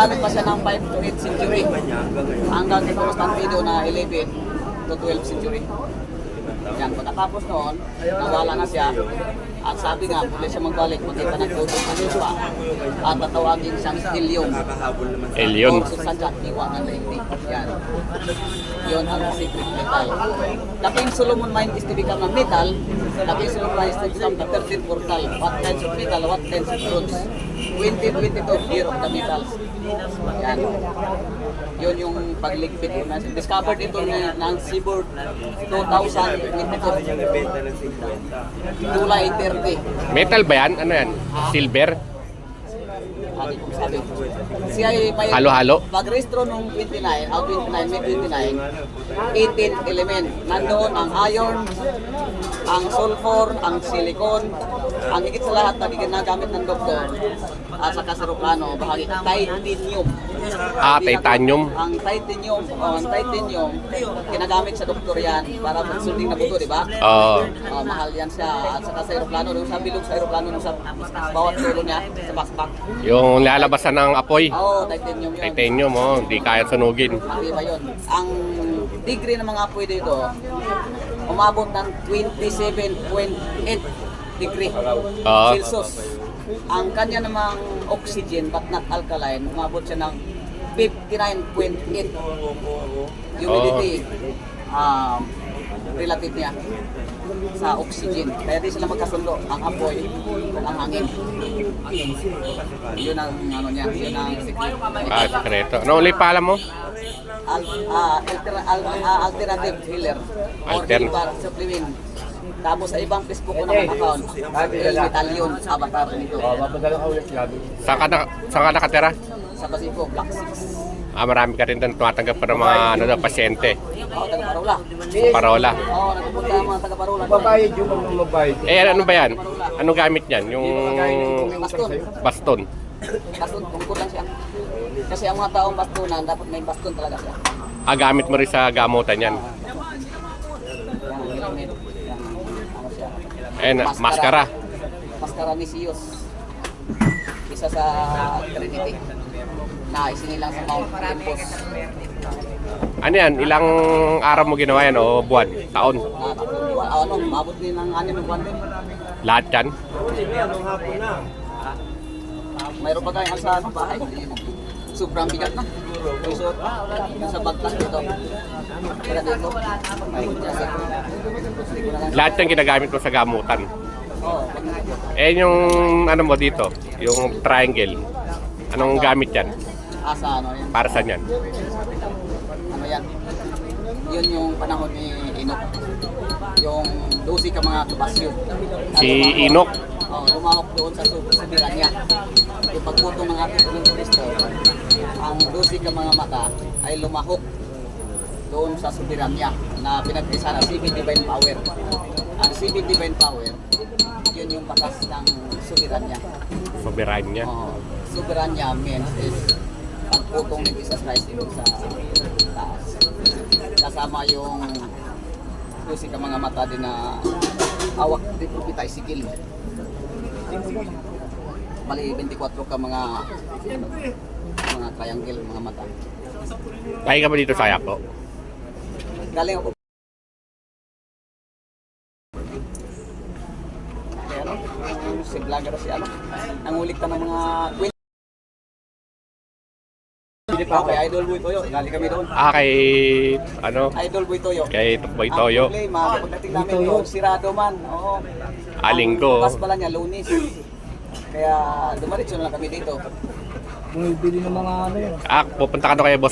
ginagamit pa siya ng 5 to 8 century. Hanggang kay Constantino na 11 to 12 century. Yan, pagkatapos noon, nawala na siya. At sabi nga, muli siya magbalik, makita ng tutong ng lupa. At tatawagin siyang Elyon. Elyon. O susadya, iwa ng daigdig. Yan. Yun ang secret metal. The King Solomon mine is to become a metal. The King Solomon mine is to become the 13th portal. What kinds of metal, what kinds of bronze. 2022, year of the metals. Yan. Yun yung pagligpit. Discovered ito ng Seaboard 2022. July 30. Metal ba yan? Ano yan? Silver? Sabi. Siya ay may Halo-halo? pag-restro nung 29, May 29, 18 element. Nandoon ang iron, ang sulfur, ang silicon, ang higit sa lahat na ginagamit ng doktor at sa kasaruplano, bahagi titanium. Titanium. Ang titanium, ginagamit sa doktor yan para magsunding na buto, di ba? Oo. Mahal yan siya. At saka sa aeroplano, nung sa bilog sa aeroplano, nung sa bawat tulo niya, sa backpack. Yung lalabasan ng apoy. Oo, titanium yun. Titanium, hindi kaya sunugin. Iba yun. Ang degree ng mga apoy dito, umabot ng 27.8 degree Celsius. Ang kanya namang oxygen but not alkaline, umabot siya ng 59.8 humidity relative niya sa oxygen. Kaya di sila magkasundo, ang apoy at ang hangin. Yun ang ano niya, yun ang secret. Sekreto. Ano ulit pala mo? Alternative healer or Altern- healer supplement. Tapos sa ibang Facebook ko naman account, Metallion avatar nito. Saan ka nakatira? Sa Basico, Block 6. Marami ka rin doon tumatanggap pa ng mga pasyente. Taga Parola. Parola. Nagpupunta ang mga taga Parola. Babayad yung magbabayad. Ano ba yan? Anong gamit yan? Yung Baston. baston. Baston, tungkol lang siya. Kasi ang mga taong bastonan, dapat may baston talaga siya. Gamit mo rin sa gamutan yan. Yan ang helmet. Yan ang ano siya. Maskara. Maskara ni Siyos. Isa sa Trinity. Na isinilang sa Mount Olympus. Ano yan? Ilang araw mo ginawa yan o buwan? Taon? Mabot din ng 6 ng buwan din. Lahat yan? Mayroon pa tayong sa bahay. Sobrang bigat na. Suot sa bagtas nito. Kaya dito. Lahat yan ginagamit mo sa gamutan. Oo. Yung ano mo dito? Yung triangle. Anong gamit yan? Sa ano yan? Para saan yan? Ano yan? Yun yung panahon ni Enoch. Yung 12 ka mga kabasyo. Si Enoch? Lumahok doon sa subiran niya. Yung pagputong ng ating Panginoon Kristo, ang 12 ka mga mata ay lumahok doon sa subiran niya na pinag-isa ng 7 divine power. Ang 7 divine power, yun yung batas ng subiran niya. Soberanya niya. Subiran niya means is pagputong ni Jesus Christ doon sa taas. Kasama yung 12 ka mga mata din na hawak ni Propeta Ezekiel. Mali 24 ka mga triangle, mga mata. Tayo ka ba dito sa Ayapo? Galing ako. Kaya ano, si vlogger si ano, nangulik ka ng mga kwento. Okay, Idol Boy Toyo, galing kami doon. Kay ano? Idol Boy Toyo. Kay Boy Toyo. Ang problema, pagdating namin doon, sirado man. Oo. Linggo. Bukas pala niya, Lunes. Kaya dumaritso na lang kami dito. Bumibili ng mga ano yun. Pupunta ka doon kay Boss